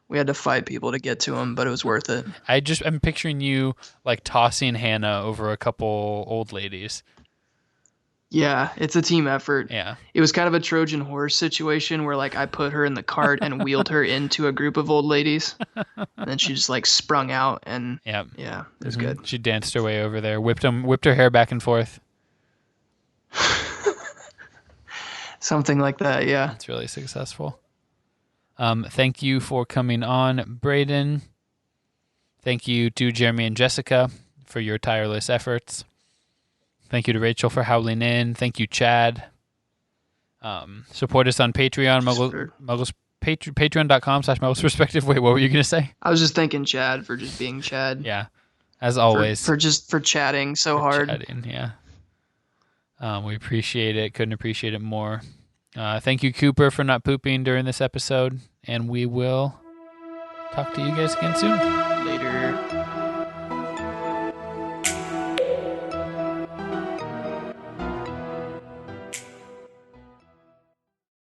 We had to fight people to get to them, but it was worth it. I'm picturing you like tossing Hannah over a couple old ladies. Yeah, it's a team effort. Yeah. It was kind of a Trojan horse situation where like I put her in the cart and wheeled her into a group of old ladies. And then she just like sprung out and yeah, it was good. She danced her way over there, whipped her hair back and forth. Something like that, yeah. It's really successful. Thank you for coming on, Braden. Thank you to Jeremy and Jessica for your tireless efforts. Thank you to Rachel for howling in. Thank you, Chad. Support us on Patreon, patreon.com/Muggles Perspective. Wait, what were you going to say? I was just thanking Chad for just being Chad. Yeah, as always. For chatting so hard. Chatting, yeah. We appreciate it. Couldn't appreciate it more. Thank you, Cooper, for not pooping during this episode. And we will talk to you guys again soon. Later.